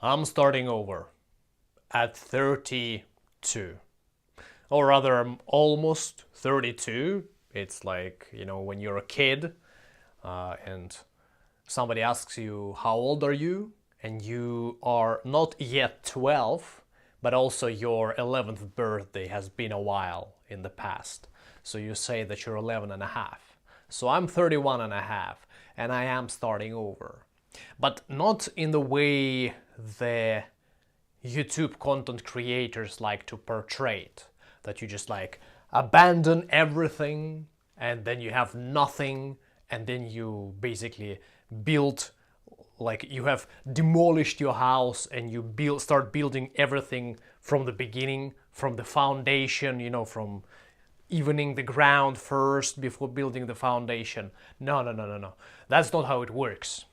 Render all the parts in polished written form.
I'm starting over at 32. Or rather, I'm almost 32. It's like, when you're a kid and somebody asks you, how old are you? And you are not yet 12, but also your 11th birthday has been a while in the past. So you say that you're 11 and a half. So I'm 31 and a half, and I am starting over. But not in the way the YouTube content creators like to portray it, that you just like abandon everything and then you have nothing, and then you basically build, like you have demolished your house and you start building everything from the beginning, from the foundation, from evening the ground first before building the foundation. No, no, no, no, no. That's not how it works.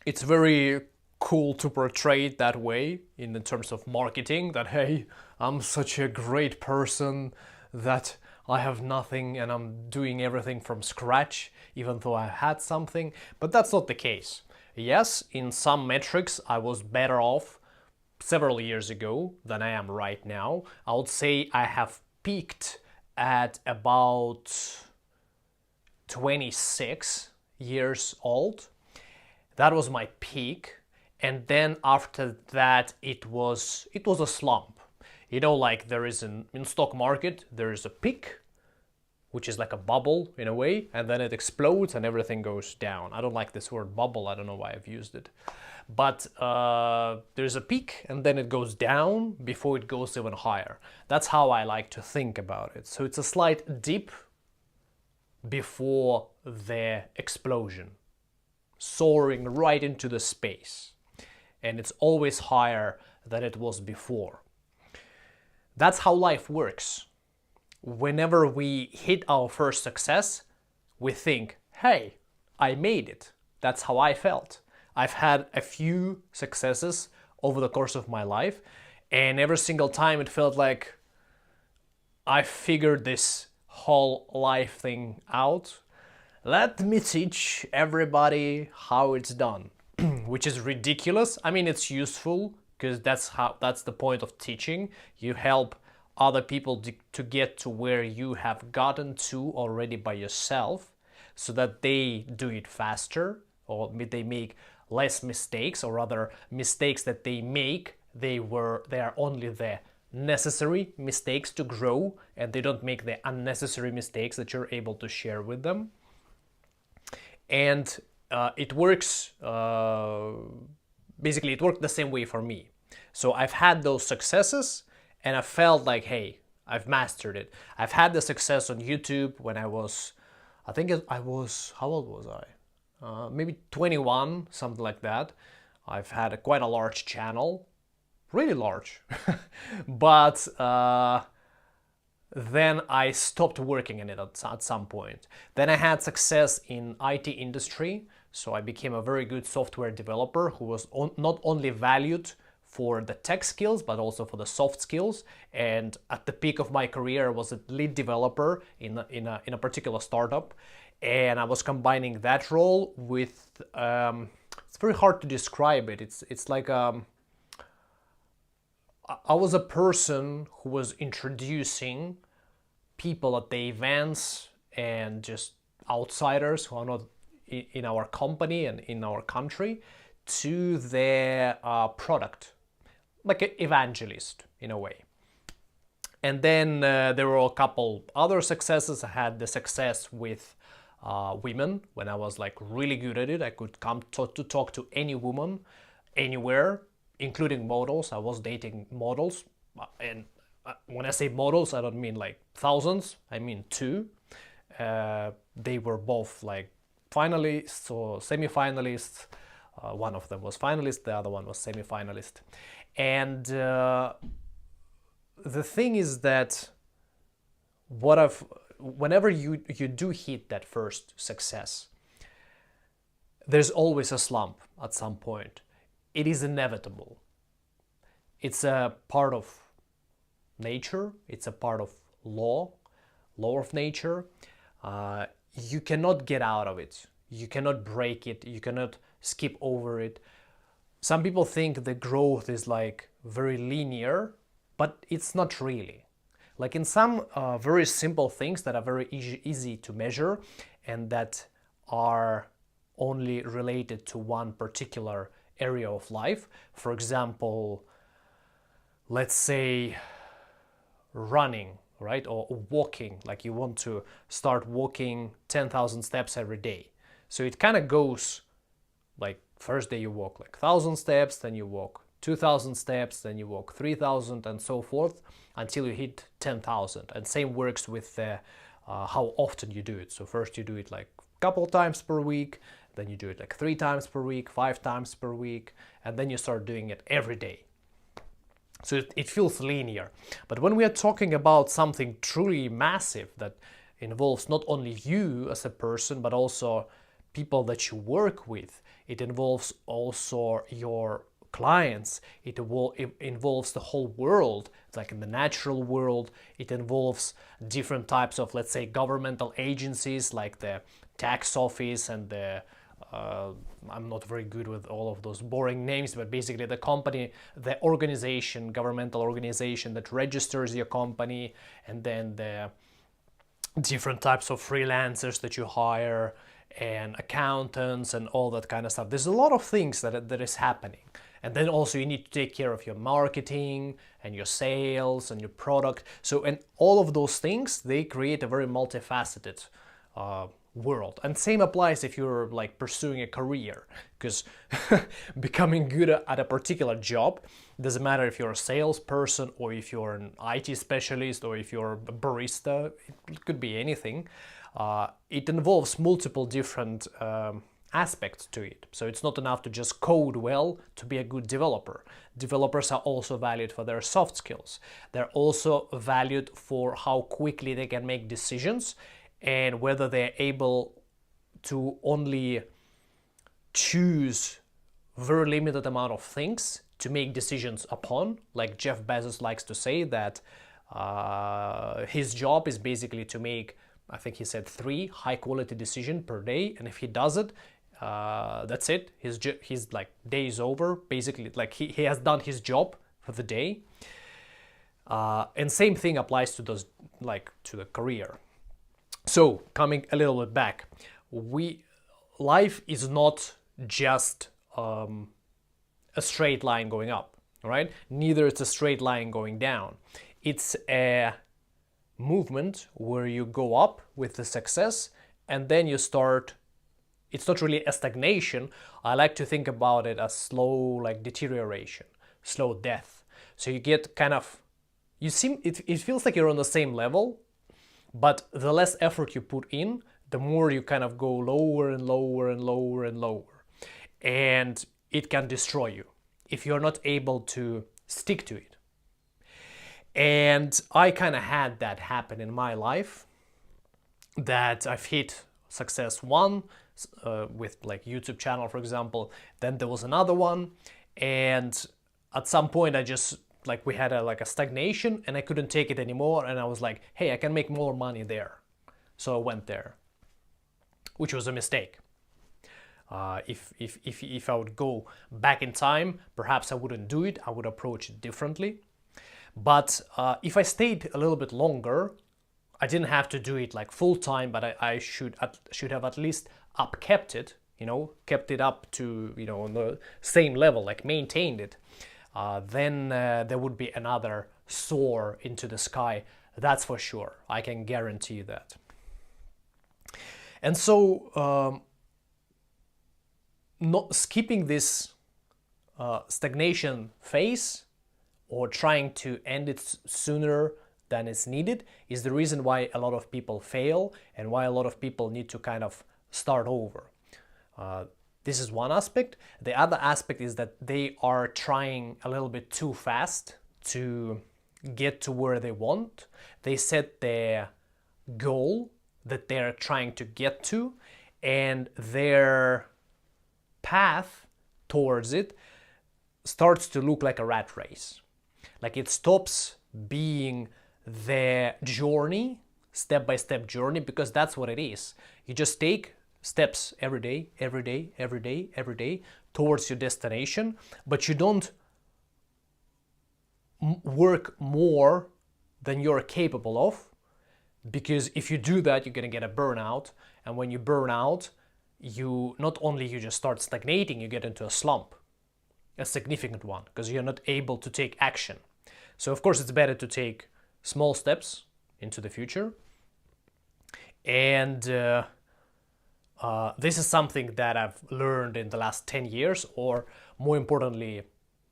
It's very cool to portray it that way in the terms of marketing, that hey, I'm such a great person that I have nothing and I'm doing everything from scratch even though I had something. But that's not the case. Yes, in some metrics I was better off several years ago than I am right now. I would say I have peaked at about 26 years old. That was my peak, and then after that it was a slump. Like there is in stock market, there is a peak, which is like a bubble in a way, and then it explodes and everything goes down. I don't like this word bubble, I don't know why I've used it. But there's a peak and then it goes down before it goes even higher. That's how I like to think about it. So it's a slight dip before the explosion, soaring right into the space. And it's always higher than it was before. That's how life works. Whenever we hit our first success, we think, hey, I made it. That's how I felt. I've had a few successes over the course of my life, and every single time it felt like I figured this whole life thing out. Let me teach everybody how it's done. Which is ridiculous. I mean, it's useful because that's the point of teaching. You help other people to get to where you have gotten to already by yourself, so that they do it faster, or they make less mistakes, or rather mistakes that they make, they are only the necessary mistakes to grow, and they don't make the unnecessary mistakes that you're able to share with them. And it works, basically it worked the same way for me. So I've had those successes and I felt like, hey, I've mastered it. I've had the success on YouTube when I was, how old was I? Maybe 21, something like that. I've had quite a large channel, really large. But then I stopped working in it at some point. Then I had success in IT industry, so I became a very good software developer who was not only valued for the tech skills but also for the soft skills. And at the peak of my career, I was a lead developer in a particular startup, and I was combining that role with it's very hard to describe it. It's like I was a person who was introducing people at the events and just outsiders who are not in our company and in our country to their product, like an evangelist in a way. And then there were a couple other successes. I had the success with women when I was like really good at it. I could come to talk to any woman anywhere, including models. I was dating models, and when I say models, I don't mean like thousands, I mean two. They were both like finalists or semi-finalists. One of them was finalist, the other one was semi-finalist. And the thing is that whenever you do hit that first success, there's always a slump at some point. It is inevitable. It's a part of nature, it's a part of law of nature. You cannot get out of it, you cannot break it, you cannot skip over it. some people think the growth is like very linear, but it's not really. Like in some very simple things that are very easy to measure and that are only related to one particular area of life. For example, let's say running, right? Or walking, like you want to start walking 10,000 steps every day. So it kind of goes like first day you walk like 1,000 steps, then you walk 2,000 steps, then you walk 3,000 and so forth until you hit 10,000. And same works with how often you do it. So first you do it like a couple times per week, then you do it like 3 times per week, 5 times per week, and then you start doing it every day. So it feels linear. But when we are talking about something truly massive that involves not only you as a person, but also people that you work with, it involves also your clients, it involves the whole world, like in the natural world, it involves different types of, let's say, governmental agencies like the tax office and the I'm not very good with all of those boring names, but basically the company, the organization, governmental organization that registers your company, and then the different types of freelancers that you hire, and accountants and all that kind of stuff. There's a lot of things that is happening. And then also you need to take care of your marketing and your sales and your product. So, and all of those things, they create a very multifaceted world. And same applies if you're like pursuing a career, because becoming good at a particular job, doesn't matter if you're a salesperson or if you're an IT specialist or if you're a barista, it could be anything. It involves multiple different aspects to it. So it's not enough to just code well to be a good developer. Developers are also valued for their soft skills. They're also valued for how quickly they can make decisions and whether they're able to only choose very limited amount of things to make decisions upon. Like Jeff Bezos likes to say that his job is basically to make, I think he said, 3 high quality decisions per day, and if he does it, that's it. His like day is over. Basically, like he has done his job for the day. And same thing applies to those, like to the career. So coming a little bit back, life is not just a straight line going up, right? Neither it's a straight line going down. It's a movement where you go up with the success and then you start. It's not really a stagnation. I like to think about it as slow, like deterioration, slow death. So you get kind of, it feels like you're on the same level, but the less effort you put in, the more you kind of go lower and lower and lower and lower. And it can destroy you if you're not able to stick to it. And I kind of had that happen in my life, that I've hit success 1, with like YouTube channel, for example. Then there was another one, and at some point I just like we had a stagnation, and I couldn't take it anymore, and I was like, hey, I can make more money there. So I went there, which was a mistake. If I would go back in time, perhaps I wouldn't do it. I would approach it differently. But if I stayed a little bit longer, I didn't have to do it like full time, but I should have at least kept it, kept it up to, on the same level, like maintained it. Then there would be another soar into the sky. That's for sure. I can guarantee that. And so, not skipping this stagnation phase or trying to end it sooner than is needed is the reason why a lot of people fail and why a lot of people need to kind of start over. This is one aspect. The other aspect is that they are trying a little bit too fast to get to where they want. They set their goal that they're trying to get to, and their path towards it starts to look like a rat race. Like it stops being the journey, step-by-step journey, because that's what it is. You just take steps every day, every day, every day, every day towards your destination, but you don't work more than you're capable of, because if you do that, you're going to get a burnout. And when you burn out, you not only you just start stagnating, you get into a slump, a significant one, because you're not able to take action. So of course it's better to take small steps into the future. And this is something that I've learned in the last 10 years, or more importantly,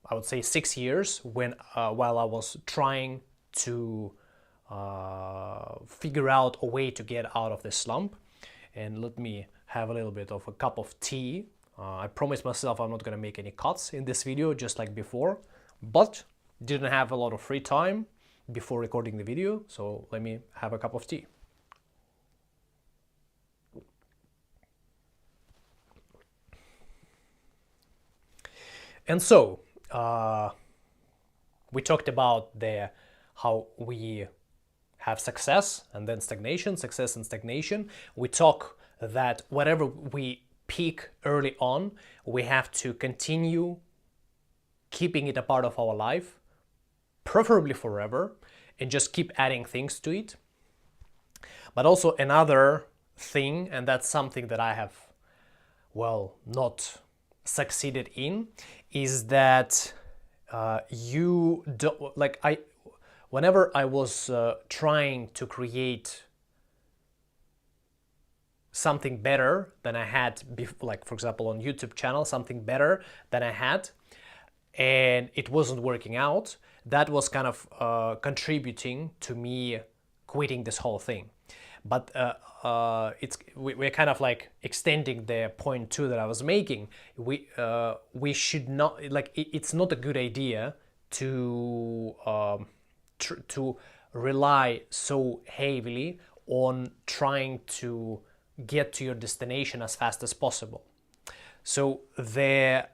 I would say 6 years, when while I was trying to figure out a way to get out of this slump. And let me have a little bit of a cup of tea. I promised myself I'm not going to make any cuts in this video, just like before, but didn't have a lot of free time before recording the video, so let me have a cup of tea. And so, we talked about how we have success and then stagnation, success and stagnation. We talk that whatever we peak early on, we have to continue keeping it a part of our life, preferably forever, and just keep adding things to it. But also another thing, and that's something that I have, well, not succeeded in, is that you don't, like, whenever I was trying to create something better than I had before, like for example on YouTube channel, something better than I had, and it wasn't working out, that was kind of contributing to me quitting this whole thing. But we're kind of like extending the point two that I was making. We should not, like, it's not a good idea to rely so heavily on trying to get to your destination as fast as possible. So the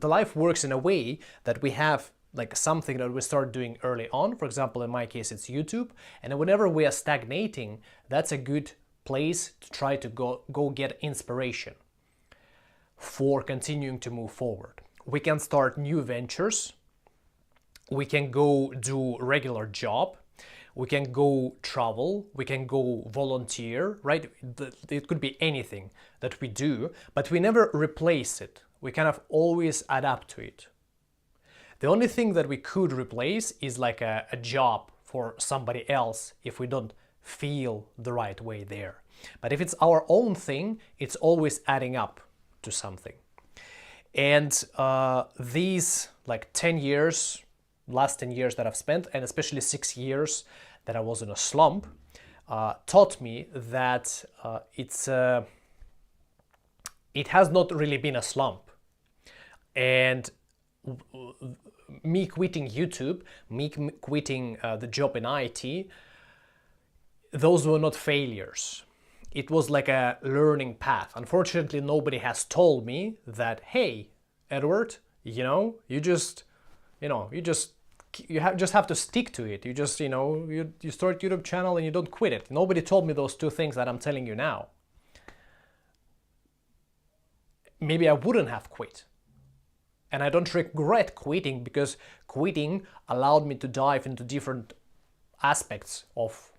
life works in a way that we have like something that we start doing early on. For example, in my case, it's YouTube. And whenever we are stagnating, that's a good place to try to go get inspiration for continuing to move forward. We can start new ventures. We can go do regular job. We can go travel. We can go volunteer, right? It could be anything that we do, but we never replace it. We kind of always adapt to it. The only thing that we could replace is like a job for somebody else if we don't feel the right way there. But if it's our own thing, it's always adding up to something. And these like 10 years, last 10 years that I've spent, and especially 6 years that I was in a slump, taught me that it has not really been a slump. And me quitting YouTube, me quitting the job in IT, those were not failures. It was like a learning path. Unfortunately, nobody has told me that, hey, Edward, you just have to stick to it. You start YouTube channel and you don't quit it. Nobody told me those two things that I'm telling you now. Maybe I wouldn't have quit. And I don't regret quitting, because quitting allowed me to dive into different aspects of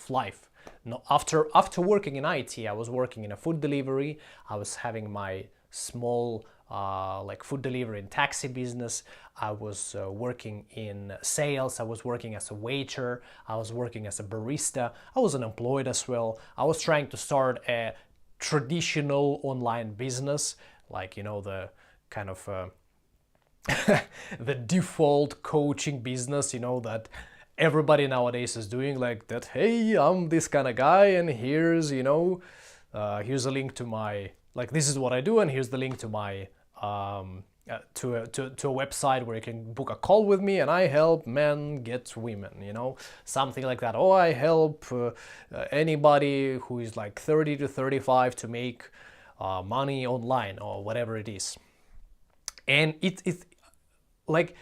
life. Now, after working in IT, I was working in a food delivery. I was having my small like food delivery and taxi business. I was working in sales. I was working as a waiter. I was working as a barista. I was unemployed as well. I was trying to start a traditional online business, like, the kind of the default coaching business, that everybody nowadays is doing, like that. Hey, I'm this kind of guy, and here's here's a link to my, like, this is what I do, and here's the link to my to a website where you can book a call with me, and I help men get women, something like that. Oh, I help anybody who is like 30 to 35 to make money online, or whatever it is. And it's like,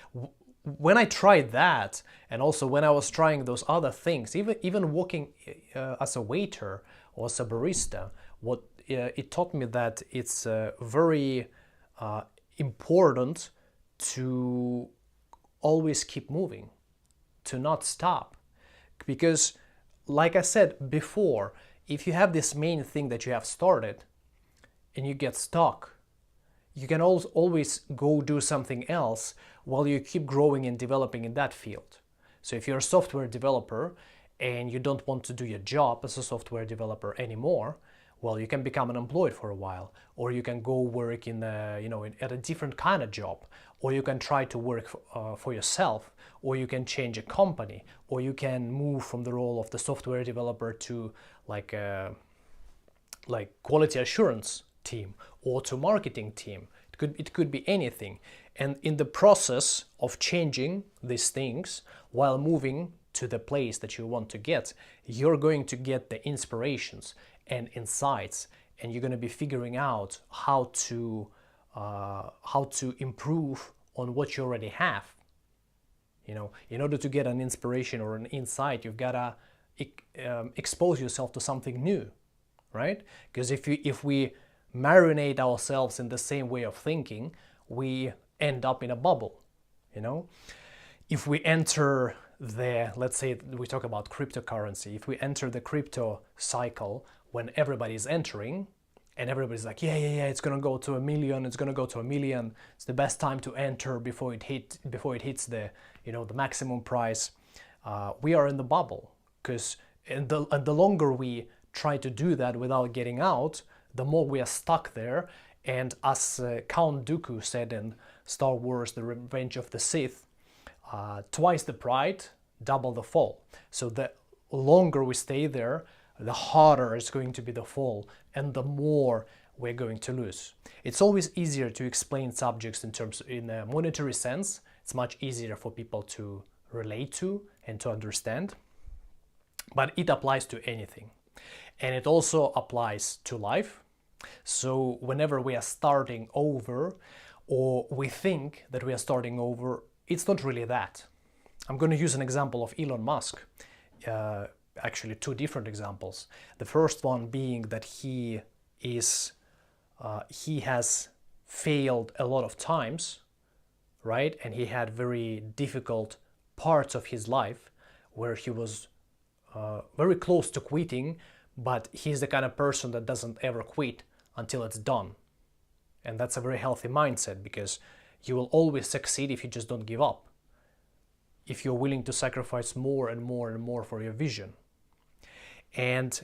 when I tried that, and also when I was trying those other things, even working as a waiter or as a barista, it taught me that it's very important to always keep moving, to not stop. Because, like I said before, if you have this main thing that you have started and you get stuck, you can always go do something else while you keep growing and developing in that field. So if you're a software developer and you don't want to do your job as a software developer anymore, well, you can become unemployed for a while, or you can go work in at a different kind of job, or you can try to work for yourself, or you can change a company, or you can move from the role of the software developer to like quality assurance team or to marketing team. It could be anything. And in the process of changing these things while moving to the place that you want to get, you're going to get the inspirations and insights, and you're going to be figuring out how to improve on what you already have. In order to get an inspiration or an insight, you've got to expose yourself to something new, right? Because if we marinate ourselves in the same way of thinking, we end up in a bubble. If we enter let's say we talk about cryptocurrency, if we enter the crypto cycle when everybody's entering and everybody's like, yeah, it's gonna go to 1 million, it's gonna go to 1 million, it's the best time to enter before it hits the the maximum price, we are in the bubble. Because and the longer we try to do that without getting out, the more we are stuck there. And as Count Dooku said in Star Wars: The Revenge of the Sith, twice the pride, double the fall. So the longer we stay there, the harder is going to be the fall, and the more we're going to lose. It's always easier to explain subjects in a monetary sense. It's much easier for people to relate to and to understand. But it applies to anything. And it also applies to life. So whenever we are starting over, or we think that we are starting over, it's not really that. I'm going to use an example of Elon Musk. Actually, two different examples. The first one being that he has failed a lot of times, right? And he had very difficult parts of his life where he was very close to quitting, but he's the kind of person that doesn't ever quit until it's done. And that's a very healthy mindset, because you will always succeed if you just don't give up, if you're willing to sacrifice more and more and more for your vision. And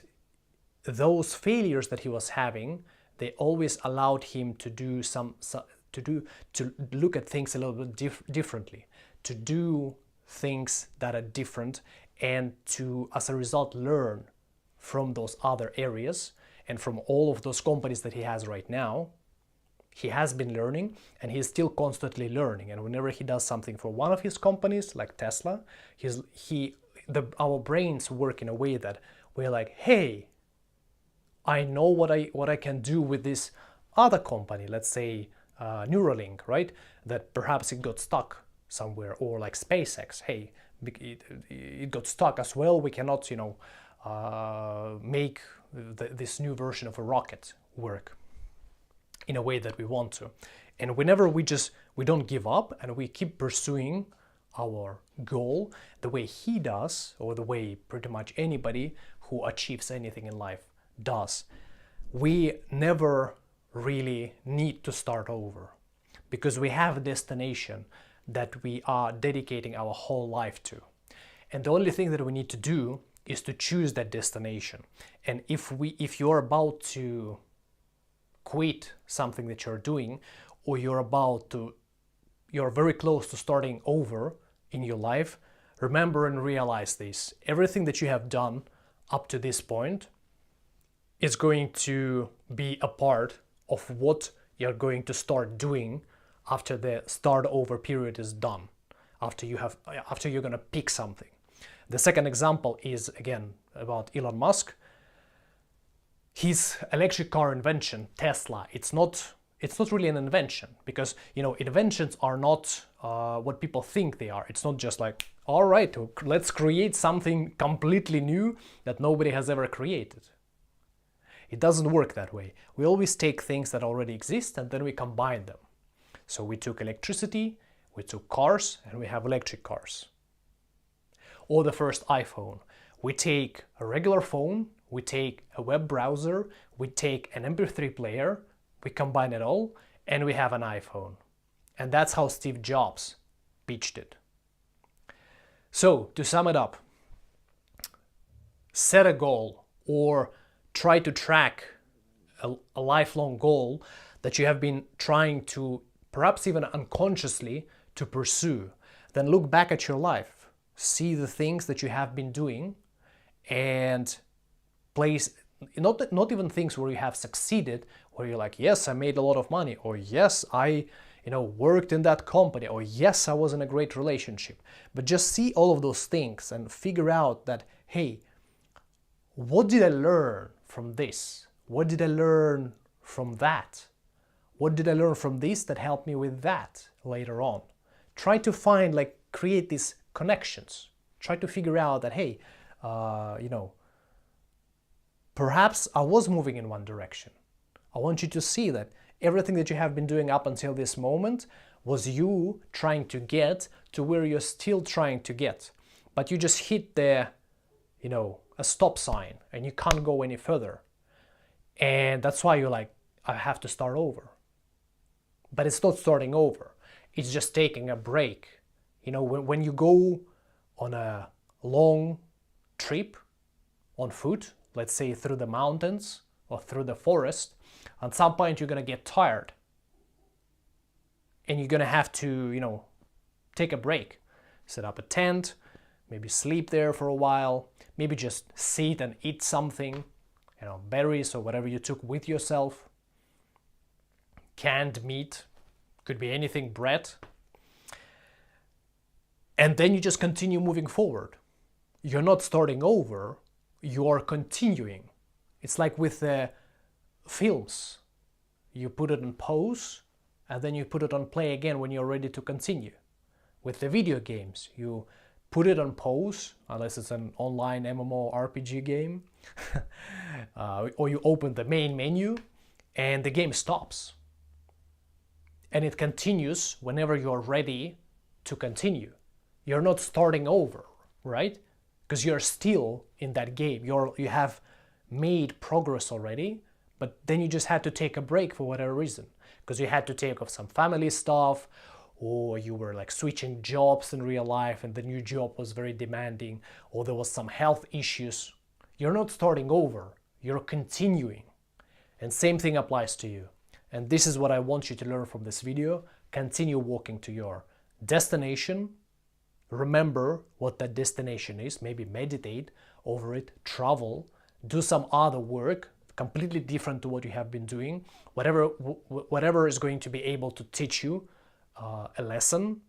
those failures that he was having, they always allowed him to look at things a little bit differently, to do things that are different, and to, as a result, learn from those other areas and from all of those companies that he has right now. He has been learning, and he's still constantly learning. And whenever he does something for one of his companies, like Tesla, our brains work in a way that we're like, hey, I know what I can do with this other company. Let's say Neuralink, right? That perhaps it got stuck somewhere, or like SpaceX. Hey, it got stuck as well. We cannot, make this new version of a rocket work in a way that we want to. And whenever we don't give up and we keep pursuing our goal the way he does, or the way pretty much anybody who achieves anything in life does, we never really need to start over, because we have a destination that we are dedicating our whole life to. And the only thing that we need to do is to choose that destination. And if you're about to quit something that you're doing, or you're very close to starting over in your life, remember and realize this: everything that you have done up to this point is going to be a part of what you're going to start doing after the start over period is done, after you're going to pick something. The second example is, again, about Elon Musk. His electric car invention, Tesla, it's not really an invention, because inventions are not what people think they are. It's not just like, all right, let's create something completely new that nobody has ever created. It doesn't work that way. We always take things that already exist and then we combine them. So we took electricity, we took cars, and we have electric cars. Or the first iPhone. We take a regular phone, we take a web browser, we take an MP3 player, we combine it all, and we have an iPhone. And that's how Steve Jobs pitched it. So, to sum it up, set a goal or try to track a lifelong goal that you have been trying to, perhaps even unconsciously, to pursue. Then look back at your life, see the things that you have been doing, and place, not even things where you have succeeded, where you're like, yes, I made a lot of money, or yes, I worked in that company, or yes, I was in a great relationship. But just see all of those things and figure out that, hey, what did I learn from this? What did I learn from that? What did I learn from this that helped me with that later on? Try to find, create these connections. Try to figure out that, hey, perhaps I was moving in one direction. I want you to see that everything that you have been doing up until this moment was you trying to get to where you're still trying to get. But you just hit the, a stop sign and you can't go any further. And that's why you're like, I have to start over. But it's not starting over. It's just taking a break. When you go on a long trip on foot, let's say through the mountains or through the forest, at some point you're going to get tired. And you're going to have to, take a break. Set up a tent, maybe sleep there for a while, maybe just sit and eat something, berries or whatever you took with yourself. Canned meat, could be anything, bread. And then you just continue moving forward. You're not starting over, you are continuing. It's like with the films. You put it on pause and then you put it on play again when you're ready to continue. With the video games, you put it on pause, unless it's an online MMORPG game, or you open the main menu and the game stops. And it continues whenever you're ready to continue. You're not starting over, right? Because you're still in that game. You have made progress already, but then you just had to take a break for whatever reason. Because you had to take off some family stuff, or you were switching jobs in real life and the new job was very demanding, or there was some health issues. You're not starting over, you're continuing. And same thing applies to you. And this is what I want you to learn from this video. Continue walking to your destination. Remember what that destination is. Maybe meditate over it, travel, do some other work, completely different to what you have been doing. Whatever is going to be able to teach you a lesson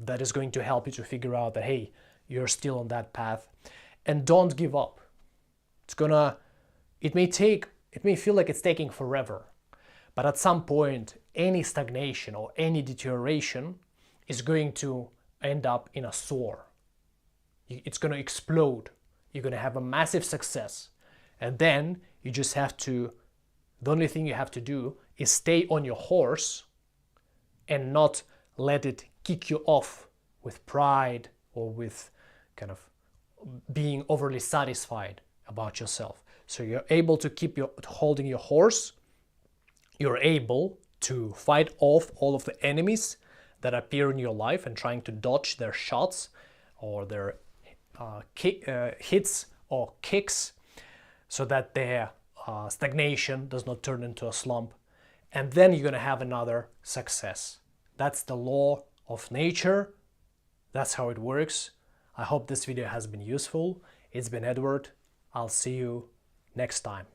that is going to help you to figure out that, hey, you're still on that path. And don't give up. It may feel like it's taking forever. But at some point, any stagnation or any deterioration is going to end up in a soar. It's going to explode. You're going to have a massive success. And then you just have to, the only thing you have to do is stay on your horse and not let it kick you off with pride or with kind of being overly satisfied about yourself. So you're able to keep holding your horse. You're able to fight off all of the enemies that appear in your life and trying to dodge their shots or their hits or kicks, so that their stagnation does not turn into a slump. And then you're going to have another success. That's the law of nature. That's how it works. I hope this video has been useful. It's been Edward. I'll see you next time.